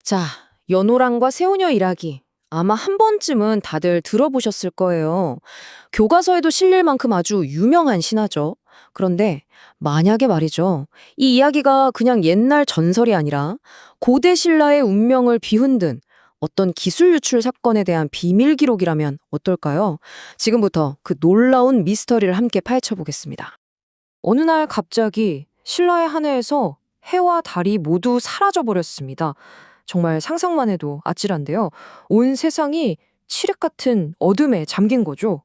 자, 연호랑과 새우녀 일하기. 아마 한 번쯤은 다들 들어보셨을 거예요. 교과서에도 실릴 만큼 아주 유명한 신화죠. 그런데 만약에 말이죠. 이 이야기가 그냥 옛날 전설이 아니라 고대 신라의 운명을 비흔든 어떤 기술 유출 사건에 대한 비밀 기록이라면 어떨까요? 지금부터 그 놀라운 미스터리를 함께 파헤쳐 보겠습니다. 어느 날 갑자기 신라의 한 해에서 해와 달이 모두 사라져 버렸습니다. 정말 상상만 해도 아찔한데요. 온 세상이 칠흑 같은 어둠에 잠긴 거죠.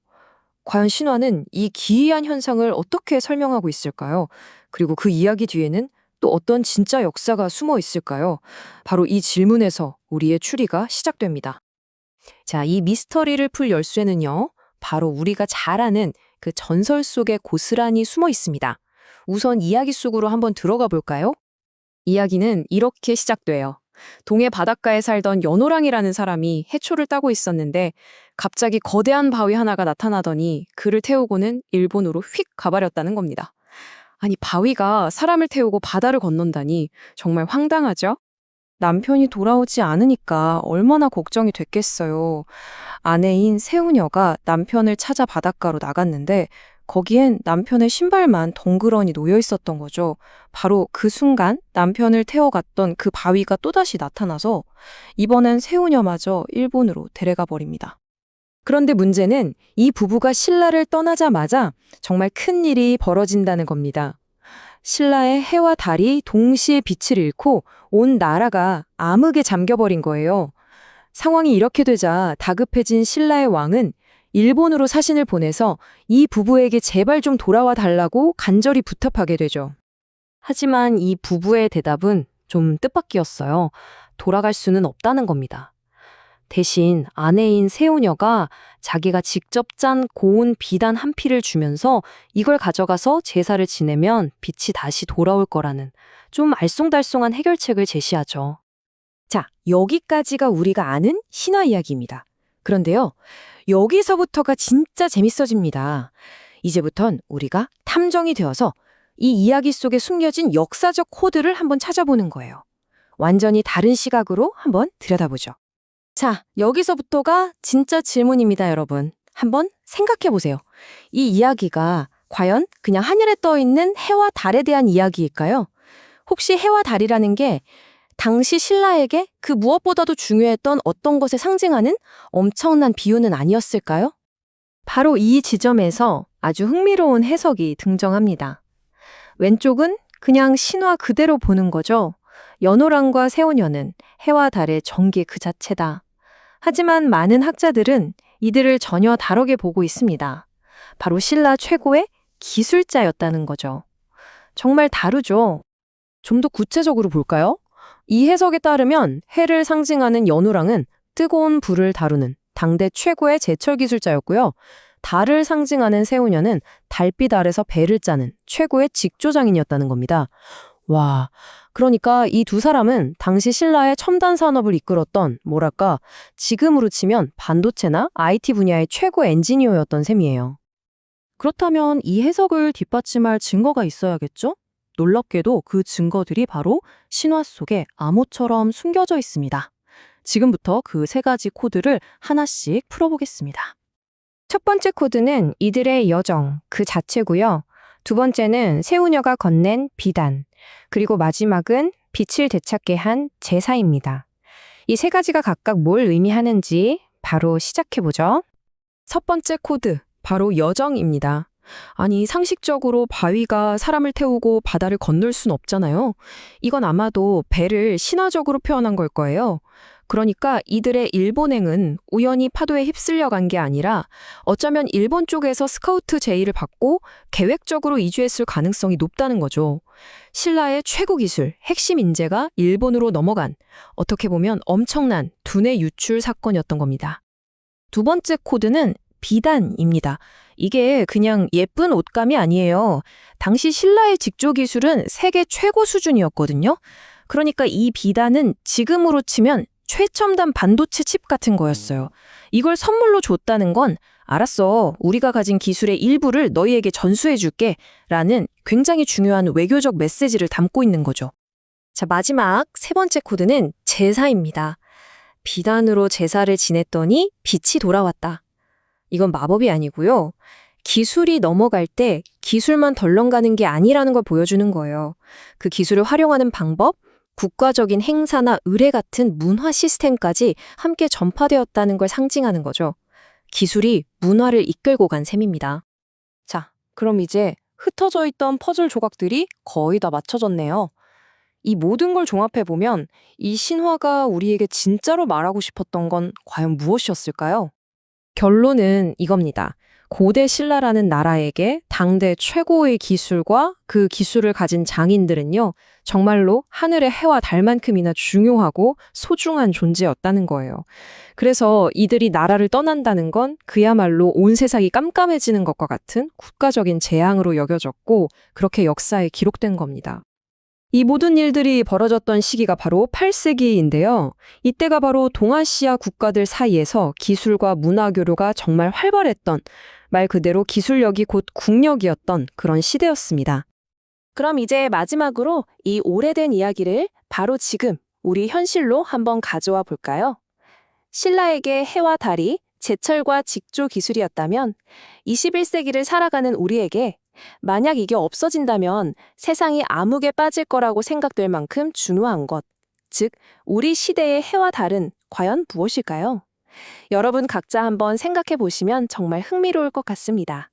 과연 신화는 이 기이한 현상을 어떻게 설명하고 있을까요? 그리고 그 이야기 뒤에는 또 어떤 진짜 역사가 숨어 있을까요? 바로 이 질문에서 우리의 추리가 시작됩니다. 자, 이 미스터리를 풀 열쇠는요, 바로 우리가 잘 아는 그 전설 속에 고스란히 숨어 있습니다. 우선 이야기 속으로 한번 들어가 볼까요? 이야기는 이렇게 시작돼요. 동해 바닷가에 살던 연호랑이라는 사람이 해초를 따고 있었는데 갑자기 거대한 바위 하나가 나타나더니 그를 태우고는 일본으로 휙 가버렸다는 겁니다. 아니, 바위가 사람을 태우고 바다를 건넌다니 정말 황당하죠? 남편이 돌아오지 않으니까 얼마나 걱정이 됐겠어요. 아내인 세우녀가 남편을 찾아 바닷가로 나갔는데 거기엔 남편의 신발만 덩그러니 놓여 있었던 거죠. 바로 그 순간 남편을 태워갔던 그 바위가 또다시 나타나서 이번엔 세우녀마저 일본으로 데려가 버립니다. 그런데 문제는 이 부부가 신라를 떠나자마자 정말 큰 일이 벌어진다는 겁니다. 신라의 해와 달이 동시에 빛을 잃고 온 나라가 암흑에 잠겨버린 거예요. 상황이 이렇게 되자 다급해진 신라의 왕은 일본으로 사신을 보내서 이 부부에게 제발 좀 돌아와 달라고 간절히 부탁하게 되죠. 하지만 이 부부의 대답은 좀 뜻밖이었어요. 돌아갈 수는 없다는 겁니다. 대신 아내인 세우녀가 자기가 직접 짠 고운 비단 한 피를 주면서 이걸 가져가서 제사를 지내면 빛이 다시 돌아올 거라는 좀 알쏭달쏭한 해결책을 제시하죠. 자, 여기까지가 우리가 아는 신화 이야기입니다. 그런데요, 여기서부터가 진짜 재밌어집니다. 이제부턴 우리가 탐정이 되어서 이 이야기 속에 숨겨진 역사적 코드를 한번 찾아보는 거예요. 완전히 다른 시각으로 한번 들여다보죠. 자, 여기서부터가 진짜 질문입니다, 여러분. 한번 생각해 보세요. 이 이야기가 과연 그냥 하늘에 떠 있는 해와 달에 대한 이야기일까요? 혹시 해와 달이라는 게 당시 신라에게 그 무엇보다도 중요했던 어떤 것을 상징하는 엄청난 비유는 아니었을까요? 바로 이 지점에서 아주 흥미로운 해석이 등장합니다. 왼쪽은 그냥 신화 그대로 보는 거죠. 연호랑과 세오녀는 해와 달의 전개 그 자체다. 하지만 많은 학자들은 이들을 전혀 다르게 보고 있습니다. 바로 신라 최고의 기술자였다는 거죠. 정말 다르죠. 좀 더 구체적으로 볼까요? 이 해석에 따르면 해를 상징하는 연호랑은 뜨거운 불을 다루는 당대 최고의 제철 기술자였고요. 달을 상징하는 세우녀는 달빛 아래서 배를 짜는 최고의 직조장인이었다는 겁니다. 와, 그러니까 이 두 사람은 당시 신라의 첨단 산업을 이끌었던 뭐랄까 지금으로 치면 반도체나 IT 분야의 최고 엔지니어였던 셈이에요. 그렇다면 이 해석을 뒷받침할 증거가 있어야겠죠? 놀랍게도 그 증거들이 바로 신화 속에 암호처럼 숨겨져 있습니다. 지금부터 그 세 가지 코드를 하나씩 풀어보겠습니다. 첫 번째 코드는 이들의 여정, 그 자체고요. 두 번째는 세우녀가 건넨 비단, 그리고 마지막은 빛을 되찾게 한 제사입니다. 이 세 가지가 각각 뭘 의미하는지 바로 시작해보죠. 첫 번째 코드, 바로 여정입니다. 아니, 상식적으로 바위가 사람을 태우고 바다를 건널 순 없잖아요. 이건 아마도 배를 신화적으로 표현한 걸 거예요. 그러니까 이들의 일본행은 우연히 파도에 휩쓸려 간 게 아니라 어쩌면 일본 쪽에서 스카우트 제의를 받고 계획적으로 이주했을 가능성이 높다는 거죠. 신라의 최고 기술, 핵심 인재가 일본으로 넘어간 어떻게 보면 엄청난 두뇌 유출 사건이었던 겁니다. 두 번째 코드는 비단입니다. 이게 그냥 예쁜 옷감이 아니에요. 당시 신라의 직조 기술은 세계 최고 수준이었거든요. 그러니까 이 비단은 지금으로 치면 최첨단 반도체 칩 같은 거였어요. 이걸 선물로 줬다는 건 알았어, 우리가 가진 기술의 일부를 너희에게 전수해 줄게 라는 굉장히 중요한 외교적 메시지를 담고 있는 거죠. 자, 마지막 세 번째 코드는 제사입니다. 비단으로 제사를 지냈더니 빛이 돌아왔다. 이건 마법이 아니고요. 기술이 넘어갈 때 기술만 덜렁가는 게 아니라는 걸 보여주는 거예요. 그 기술을 활용하는 방법, 국가적인 행사나 의례 같은 문화 시스템까지 함께 전파되었다는 걸 상징하는 거죠. 기술이 문화를 이끌고 간 셈입니다. 자, 그럼 이제 흩어져 있던 퍼즐 조각들이 거의 다 맞춰졌네요. 이 모든 걸 종합해보면 이 신화가 우리에게 진짜로 말하고 싶었던 건 과연 무엇이었을까요? 결론은 이겁니다. 고대 신라라는 나라에게 당대 최고의 기술과 그 기술을 가진 장인들은요, 정말로 하늘의 해와 달만큼이나 중요하고 소중한 존재였다는 거예요. 그래서 이들이 나라를 떠난다는 건 그야말로 온 세상이 깜깜해지는 것과 같은 국가적인 재앙으로 여겨졌고, 그렇게 역사에 기록된 겁니다. 이 모든 일들이 벌어졌던 시기가 바로 8세기인데요. 이때가 바로 동아시아 국가들 사이에서 기술과 문화 교류가 정말 활발했던, 말 그대로 기술력이 곧 국력이었던 그런 시대였습니다. 그럼 이제 마지막으로 이 오래된 이야기를 바로 지금 우리 현실로 한번 가져와 볼까요? 신라에게 해와 달이 제철과 직조 기술이었다면 21세기를 살아가는 우리에게 만약 이게 없어진다면 세상이 암흑에 빠질 거라고 생각될 만큼 중요한 것, 즉 우리 시대의 해와 달은 과연 무엇일까요? 여러분 각자 한번 생각해 보시면 정말 흥미로울 것 같습니다.